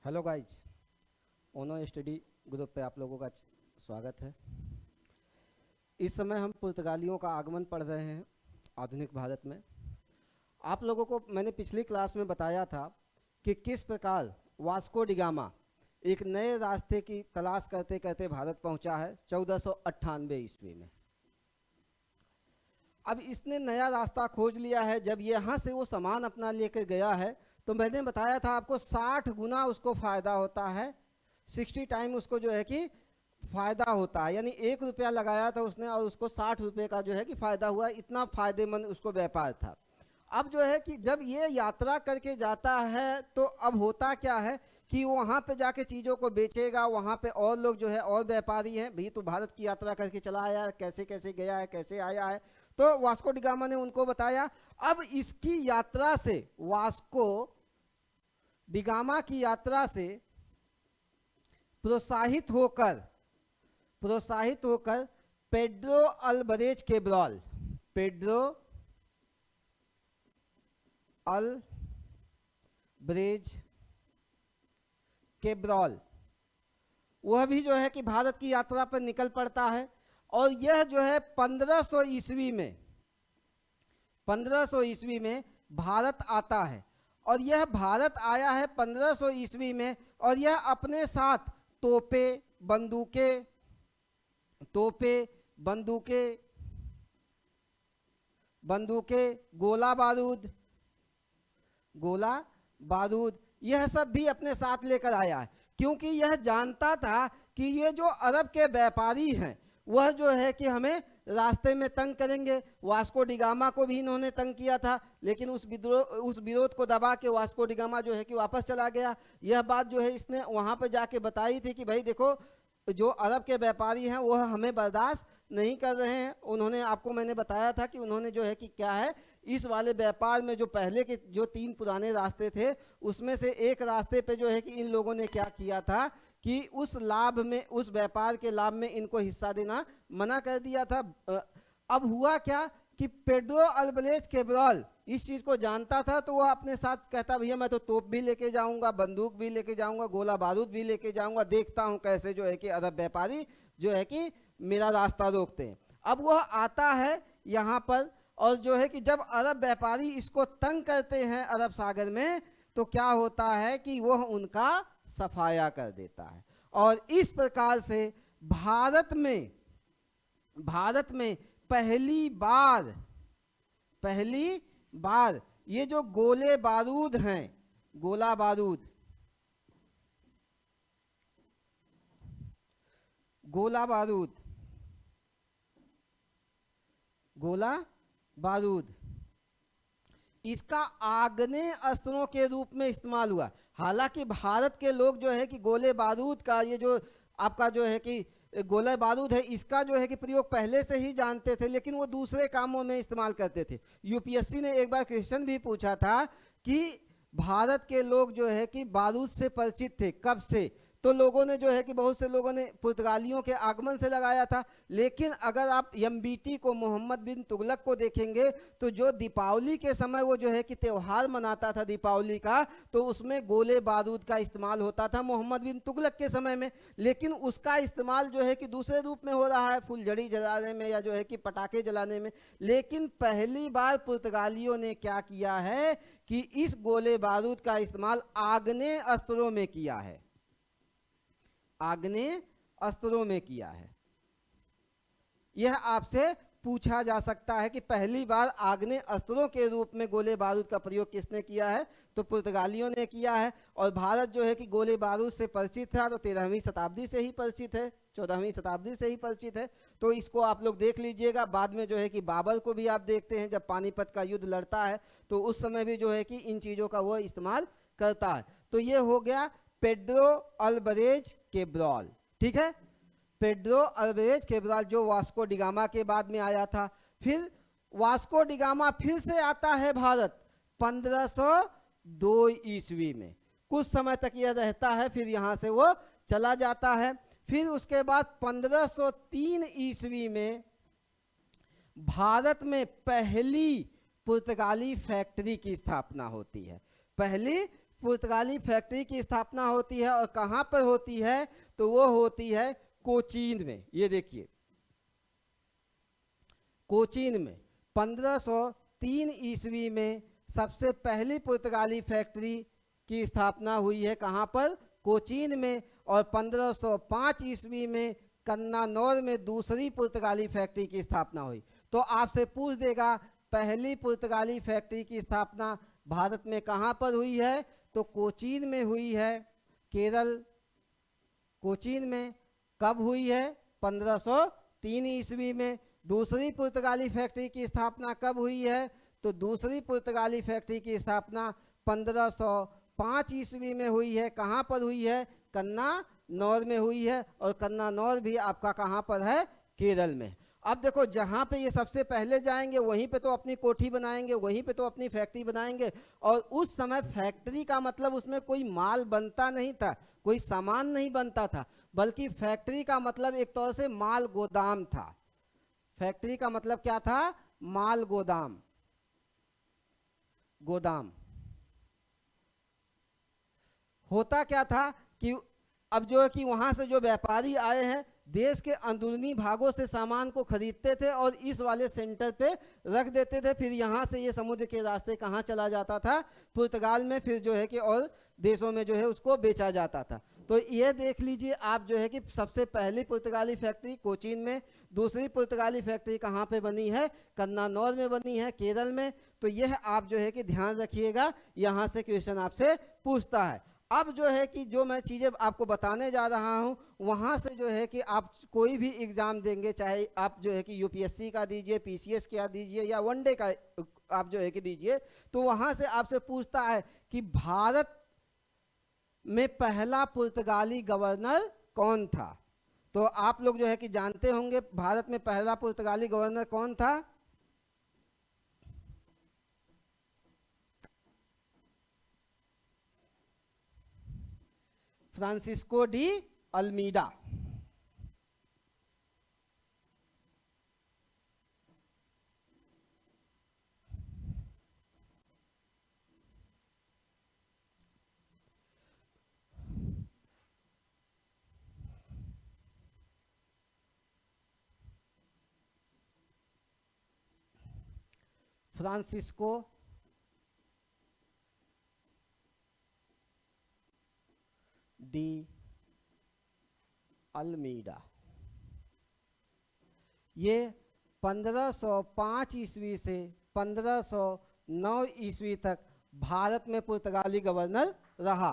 Hello guys, ओनो study group पे आप लोगों का स्वागत है। इस समय हम पुर्तगालियों का आगमन पढ़ रहे हैं आधुनिक भारत में। आप लोगों को मैंने पिछली क्लास में बताया था कि किस प्रकार वास्को डी गामा एक नए रास्ते की तलाश करते करते भारत पहुंचा है 1498 ईस्वी में। अब इसने नया रास्ता खोज लिया है। जब यहाँ से वो सामान अपना लेकर गया है तो मैंने बताया था आपको 60 गुना उसको फायदा होता है, 60 टाइम उसको जो है कि फायदा होता है। यानी 1 रुपया लगाया था उसने और उसको 60 रुपये का जो है कि फायदा हुआ। इतना फायदेमंद उसको व्यापार था। अब जो है कि जब ये यात्रा करके जाता है तो अब होता क्या है कि वो वहाँ पे जाके चीज़ों को बेचेगा। वहाँ पे और लोग जो है और व्यापारी हैं, भाई तो भारत की यात्रा करके चला आया है, कैसे कैसे गया है, कैसे आया है। तो वास्को डी गामा ने उनको बताया। अब इसकी यात्रा से, वास्को डी गामा की यात्रा से प्रोत्साहित होकर पेड्रो अल्बरेज केब्रॉल, पेड्रो अल्बरेज केब्रॉल, वह भी जो है कि भारत की यात्रा पर निकल पड़ता है। और यह जो है 1500 ईस्वी में भारत आता है। और यह भारत आया है 1500 ईस्वी में और यह अपने साथ तोपे, बंदूकें, गोला बारूद यह सब भी अपने साथ लेकर आया है, क्योंकि यह जानता था कि ये जो अरब के व्यापारी हैं वह जो है कि हमें रास्ते में तंग करेंगे। वास्को डी गामा को भी इन्होंने तंग किया था, लेकिन उस विरोध को दबा के वास्को डी गामा जो है कि वापस चला गया। यह बात जो है इसने वहाँ पर जाके बताई थी कि भाई देखो, जो अरब के व्यापारी हैं वह हमें बर्दाश्त नहीं कर रहे हैं। उन्होंने, आपको मैंने बताया था कि उन्होंने जो है कि क्या है, इस वाले व्यापार में जो पहले के जो 3 पुराने रास्ते थे उसमें से एक रास्ते पे जो है कि इन लोगों ने क्या किया था कि उस लाभ में, उस व्यापार के लाभ में इनको हिस्सा देना मना कर दिया था। अब हुआ क्या कि पेड्रो अल्बरेज केब्रॉल इस चीज को जानता था, तो वह अपने साथ कहता भैया मैं तो तोप भी लेके जाऊंगा, बंदूक भी लेके जाऊंगा, गोला बारूद भी लेके जाऊंगा, देखता हूं कैसे जो है कि अरब व्यापारी जो है कि मेरा रास्ता रोकते हैं। अब वह आता है यहाँ पर और जो है कि जब अरब व्यापारी इसको तंग करते हैं अरब सागर में, तो क्या होता है कि वह उनका सफाया कर देता है। और इस प्रकार से भारत में पहली बार ये जो गोले बारूद हैं, गोला बारूद इसका आग्नेय अस्त्रों के रूप में इस्तेमाल हुआ। हालांकि भारत के लोग जो है कि गोले बारूद का, ये जो आपका जो है कि गोला बारूद है, इसका जो है कि प्रयोग पहले से ही जानते थे, लेकिन वो दूसरे कामों में इस्तेमाल करते थे। यूपीएससी ने एक बार क्वेश्चन भी पूछा था कि भारत के लोग जो है कि बारूद से परिचित थे कब से, तो लोगों ने जो है कि बहुत से लोगों ने पुर्तगालियों के आगमन से लगाया था। लेकिन अगर आप एमबीटी को, मोहम्मद बिन तुगलक को देखेंगे तो जो दीपावली के समय वो जो है कि त्यौहार मनाता था दीपावली का, तो उसमें गोले बारूद का इस्तेमाल होता था मोहम्मद बिन तुगलक के समय में। लेकिन उसका इस्तेमाल जो है कि दूसरे रूप में हो रहा है, फुलझड़ी जलाने में या जो है कि पटाखे जलाने में। लेकिन पहली बार पुर्तगालियों ने क्या किया है कि इस गोले बारूद का इस्तेमाल आग्नेय अस्त्रों में किया है, आग्नेय अस्त्रों में किया है। यह आपसे पूछा जा सकता है कि पहली बार आग्नेय अस्त्रों के रूप में गोले बारूद का प्रयोग किसने किया है, तो पुर्तगालियों ने किया है। और भारत जो है कि गोले बारूद से परिचित था तो 13वीं शताब्दी से ही परिचित है, 14वीं शताब्दी से ही परिचित है। तो इसको आप लोग देख लीजिएगा। बाद में जो है कि बाबर को भी आप देखते हैं, जब पानीपत का युद्ध लड़ता है तो उस समय भी जो है कि इन चीजों का वह इस्तेमाल करता है। तो ये हो गया पेड्रो अल्बरेज केब्रॉल, ठीक है। पेड्रो अल्बरेज केब्रॉल जो वास्को डी गामा के बाद में आया था। फिर वास्को डी गामा फिर से आता है भारत 1502 ईस्वी में। कुछ समय तक यह रहता है, फिर यहां से वो चला जाता है। फिर उसके बाद 1503 ईस्वी में भारत में पहली पुर्तगाली फैक्ट्री की स्थापना होती है, पहली पुर्तगाली फैक्ट्री की स्थापना होती है और कहां पर होती है, तो वो होती है कोचीन में। ये देखिए कोचीन में 1503 ईस्वी में सबसे पहली पुर्तगाली फैक्ट्री की स्थापना हुई है। कहां पर? कोचीन में। और 1505 ईस्वी में कन्नानौर में दूसरी पुर्तगाली फैक्ट्री की स्थापना हुई। तो आपसे पूछ देगा पहली पुर्तगाली फैक्ट्री की स्थापना भारत में कहां पर हुई है, तो कोचीन में हुई है, केरल, कोचीन में। कब हुई है? 1503 ईस्वी में। दूसरी पुर्तगाली फैक्ट्री की स्थापना कब हुई है, तो दूसरी पुर्तगाली फैक्ट्री की स्थापना 1505 ईस्वी में हुई है। कहां पर हुई है? कन्नानौर में हुई है। और कन्नानौर भी आपका कहां पर है? केरल में। अब देखो जहां पे ये सबसे पहले जाएंगे वहीं पे तो अपनी कोठी बनाएंगे, वहीं पे तो अपनी फैक्ट्री बनाएंगे। और उस समय फैक्ट्री का मतलब उसमें कोई माल बनता नहीं था, कोई सामान नहीं बनता था, बल्कि फैक्ट्री का मतलब एक तौर से माल गोदाम था। फैक्ट्री का मतलब क्या था? माल गोदाम, गोदाम। होता क्या था कि अब जो है कि वहां से जो व्यापारी आए हैं देश के अंदरूनी भागों से सामान को खरीदते थे और इस वाले सेंटर पे रख देते थे। फिर यहाँ से ये समुद्र के रास्ते कहाँ चला जाता था? पुर्तगाल में, फिर जो है कि और देशों में जो है उसको बेचा जाता था। तो ये देख लीजिए आप जो है कि सबसे पहली पुर्तगाली फैक्ट्री कोचीन में, दूसरी पुर्तगाली फैक्ट्री कहाँ पे बनी है? कन्नानौर में बनी है, केरल में। तो यह आप जो है कि ध्यान रखिएगा, यहाँ से क्वेश्चन आपसे पूछता है। अब जो है कि जो मैं चीज़ें आपको बताने जा रहा हूँ वहाँ से जो है कि आप कोई भी एग्ज़ाम देंगे, चाहे आप जो है कि यूपीएससी का दीजिए, पीसीएस का दीजिए या वनडे का आप जो है कि दीजिए, तो वहाँ से आपसे पूछता है कि भारत में पहला पुर्तगाली गवर्नर कौन था। तो आप लोग जो है कि जानते होंगे भारत में पहला पुर्तगाली गवर्नर कौन था? Francisco de Almeida. Francisco de Almeida. ये 1505 ईस्वी से 1509 ईस्वी तक भारत में पुर्तगाली गवर्नर रहा।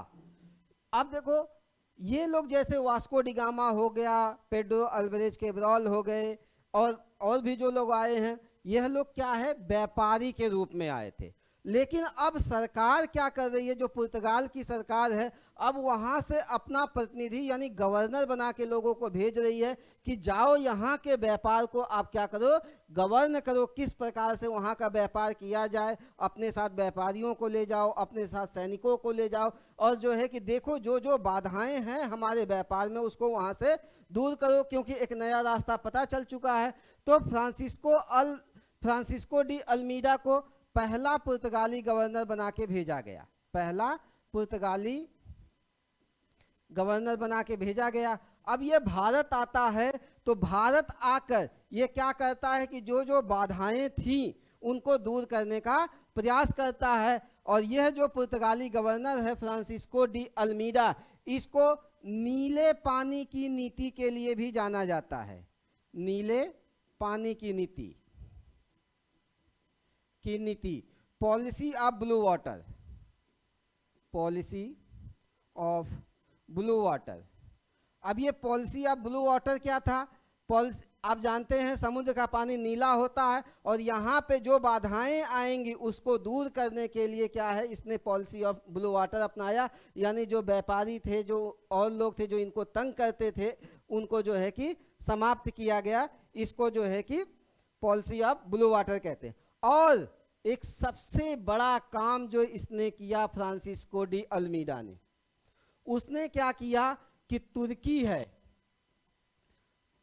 अब देखो ये लोग जैसे वास्को डी गामा हो गया, पेड्रो अल्वारेज कैब्रल हो गए, और भी जो लोग आए हैं, यह लोग क्या है? व्यापारी के रूप में आए थे। लेकिन अब सरकार क्या कर रही है? जो पुर्तगाल की सरकार है, अब वहां से अपना प्रतिनिधि यानी गवर्नर बना के लोगों को भेज रही है कि जाओ यहाँ के व्यापार को आप क्या करो? गवर्न करो। किस प्रकार से वहाँ का व्यापार किया जाए, अपने साथ व्यापारियों को ले जाओ, अपने साथ सैनिकों को ले जाओ, और जो है कि देखो जो जो बाधाएं हैं हमारे व्यापार में उसको वहाँ से दूर करो, क्योंकि एक नया रास्ता पता चल चुका है। तो फ्रांसिस्को डी अल्मीडा को पहला पुर्तगाली गवर्नर बना के भेजा गया, पहला पुर्तगाली गवर्नर बना के भेजा गया। अब ये भारत आता है, तो भारत आकर ये क्या करता है कि जो जो बाधाएं थी उनको दूर करने का प्रयास करता है। और यह जो पुर्तगाली गवर्नर है फ्रांसिस्को डी अल्मीडा, इसको नीले पानी की नीति के लिए भी जाना जाता है। नीले पानी की नीति, policy of blue water, policy of blue water. अब ये पॉलिसी ऑफ ब्लू वाटर क्या था? आप जानते हैं समुद्र का पानी नीला होता है, और यहाँ पे जो बाधाएं आएंगी उसको दूर करने के लिए क्या है? इसने पॉलिसी ऑफ ब्लू वाटर अपनाया। यानी जो व्यापारी थे, जो और लोग थे जो इनको तंग करते थे, उनको जो है कि समाप्त किया गया। इसको जो है कि पॉलिसी ऑफ ब्लू वाटर कहते हैं। और एक सबसे बड़ा काम जो इसने किया फ्रांसिस्को डी अल्मीडा ने, उसने क्या किया कि तुर्की है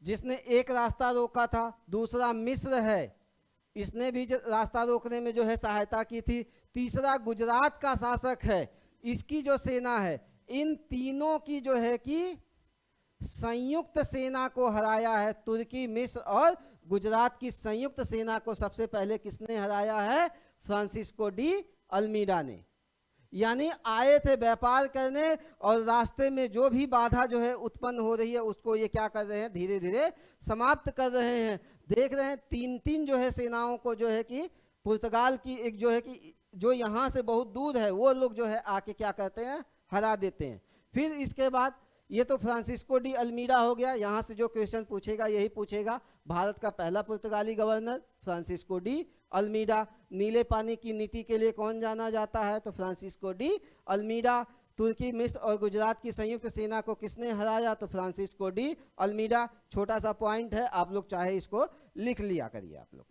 जिसने एक रास्ता रोका था, दूसरा मिस्र है, इसने भी रास्ता रोकने में जो है सहायता की थी, तीसरा गुजरात का शासक है इसकी जो सेना है, इन तीनों की जो है कि संयुक्त सेना को हराया है। तुर्की, मिस्र और गुजरात की संयुक्त सेना को सबसे पहले किसने हराया है? फ्रांसिस्को डी अल्मीडा ने। यानी आए थे व्यापार करने और रास्ते में जो भी बाधा जो है उत्पन्न हो रही है उसको ये क्या कर रहे हैं, धीरे धीरे समाप्त कर रहे हैं। देख रहे हैं तीन तीन जो है सेनाओं को जो है कि पुर्तगाल की एक जो है कि जो यहाँ से बहुत दूर है वो लोग जो है आके क्या करते हैं, हरा देते हैं। फिर इसके बाद ये तो फ्रांसिस्को डी अल्मीडा हो गया। यहाँ से जो क्वेश्चन पूछेगा यही पूछेगा, भारत का पहला पुर्तगाली गवर्नर फ्रांसिस्को डी अल्मीडा। नीले पानी की नीति के लिए कौन जाना जाता है? तो फ्रांसिस्को डी अल्मीडा। तुर्की, मिस्र और गुजरात की संयुक्त सेना को किसने हराया? तो फ्रांसिस्को डी अल्मीडा। छोटा सा पॉइंट है, आप लोग चाहे इसको लिख लिया करिए आप लोग।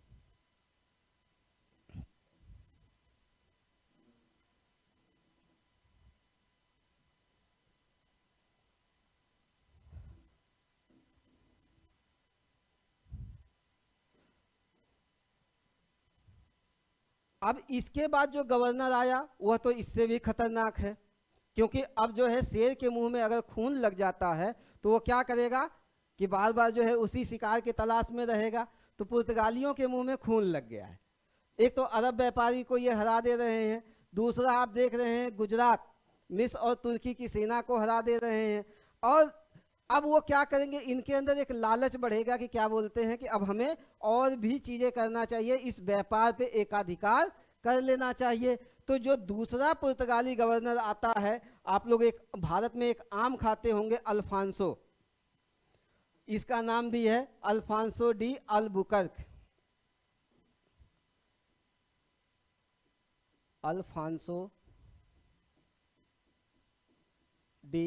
अब इसके बाद जो गवर्नर आया वह तो इससे भी खतरनाक है, क्योंकि अब जो है शेर के मुंह में अगर खून लग जाता है तो वो क्या करेगा कि बार बार जो है उसी शिकार के तलाश में रहेगा। तो पुर्तगालियों के मुंह में खून लग गया है। एक तो अरब व्यापारी को ये हरा दे रहे हैं, दूसरा आप देख रहे हैं गुजरात, मिस्र और तुर्की की सेना को हरा दे रहे हैं। और अब वो क्या करेंगे, इनके अंदर एक लालच बढ़ेगा कि क्या बोलते हैं कि अब हमें और भी चीजें करना चाहिए, इस व्यापार पे एकाधिकार कर लेना चाहिए। तो जो दूसरा पुर्तगाली गवर्नर आता है, आप लोग एक भारत में एक आम खाते होंगे अल्फांसो, इसका नाम भी है Alfonso de Albuquerque. Alfonso de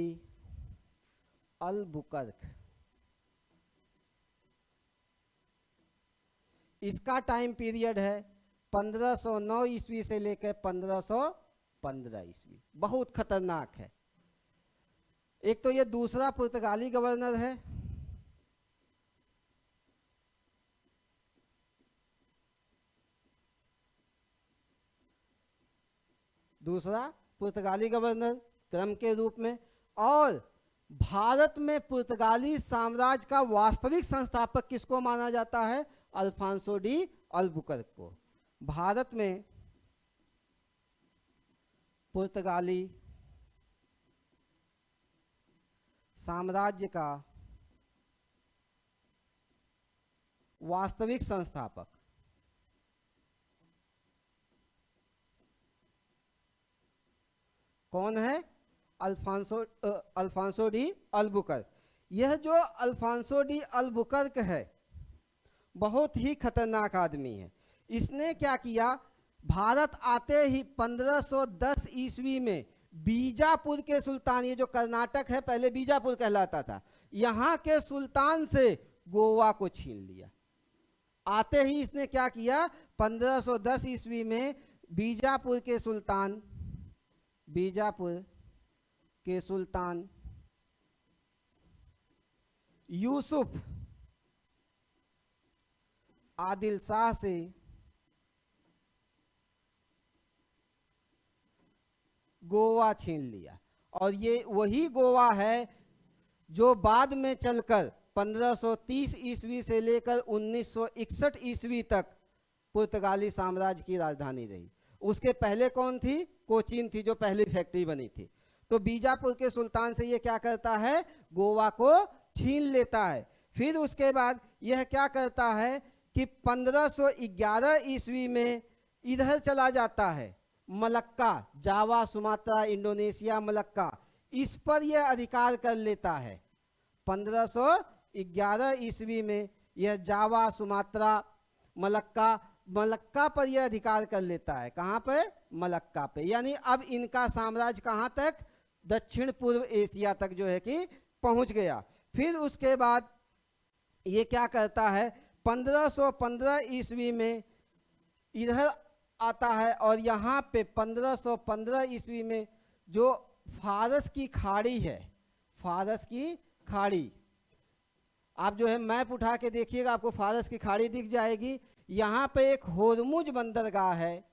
Albuquerque, इसका टाइम पीरियड है 1509 ईस्वी से लेकर 1515 ईस्वी। बहुत खतरनाक है। एक तो ये दूसरा पुर्तगाली गवर्नर है, दूसरा पुर्तगाली गवर्नर क्रम के रूप में। और भारत में पुर्तगाली साम्राज्य का वास्तविक संस्थापक किसको माना जाता है? अल्फांसो डी अल्बुकर्क को। भारत में पुर्तगाली साम्राज्य का वास्तविक संस्थापक कौन है? Alfonso de Albuquerque. यह जो अल्फांसो डी अल्बुकर्क है बहुत ही खतरनाक आदमी है। इसने क्या किया, भारत आते ही 1510 ईस्वी में बीजापुर के सुल्तान, ये जो कर्नाटक है पहले बीजापुर कहलाता था, यहाँ के सुल्तान से गोवा को छीन लिया। आते ही इसने क्या किया, 1510 ईस्वी में बीजापुर के सुल्तान यूसुफ आदिल शाह से गोवा छीन लिया। और ये वही गोवा है जो बाद में चलकर 1530 ईस्वी से लेकर 1961 ईस्वी तक पुर्तगाली साम्राज्य की राजधानी रही। उसके पहले कौन थी? कोचीन थी, जो पहली फैक्ट्री बनी थी। तो बीजापुर के सुल्तान से ये क्या करता है, गोवा को छीन लेता है। फिर उसके बाद यह क्या करता है कि 1511 ईस्वी में इधर चला जाता है, मलक्का, जावा, सुमात्रा, इंडोनेशिया, मलक्का, इस पर यह अधिकार कर लेता है। 1511 ईस्वी में यह जावा, सुमात्रा, मलक्का पर यह अधिकार कर लेता है। कहाँ पे? मलक्का पे। यानी अब इनका साम्राज्य कहाँ तक? दक्षिण पूर्व एशिया तक जो है कि पहुंच गया। फिर उसके बाद ये क्या करता है, 1515 ईस्वी में इधर आता है और यहाँ पे 1515 ईस्वी में जो फारस की खाड़ी है, फारस की खाड़ी, आप जो है मैप उठा के देखिएगा आपको फारस की खाड़ी दिख जाएगी। यहाँ पे एक होर्मुज बंदरगाह है,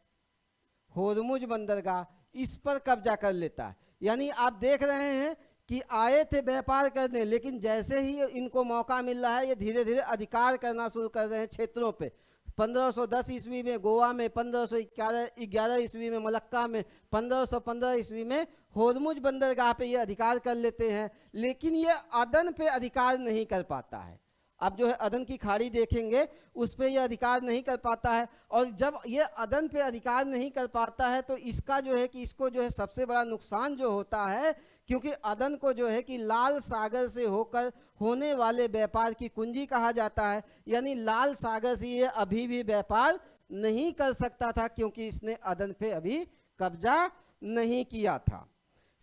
होर्मुज बंदरगाह, इस पर कब्जा कर लेता है। यानी आप देख रहे हैं कि आए थे व्यापार करने, लेकिन जैसे ही इनको मौका मिल रहा है ये धीरे धीरे अधिकार करना शुरू कर रहे हैं क्षेत्रों पे। 1510 ईस्वी में गोवा में, 1511 ईस्वी में मलक्का में, 1515 ईस्वी में होर्मुज बंदरगाह पे ये अधिकार कर लेते हैं, लेकिन ये अदन पे अधिकार नहीं कर पाता है। अब जो है अदन की खाड़ी देखेंगे, उस पे ये अधिकार नहीं कर पाता है। और जब ये अदन पे अधिकार नहीं कर पाता है तो इसका जो है कि इसको जो है सबसे बड़ा नुकसान जो होता है, क्योंकि अदन को जो है कि लाल सागर से होकर होने वाले व्यापार की कुंजी कहा जाता है। यानी लाल सागर से ये अभी भी व्यापार नहीं कर सकता था, क्योंकि इसने अदन पे अभी कब्जा नहीं किया था।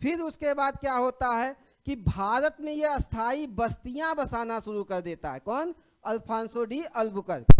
फिर उसके बाद क्या होता है कि भारत में ये अस्थाई बस्तियां बसाना शुरू कर देता है। कौन? Alfonso de Albuquerque.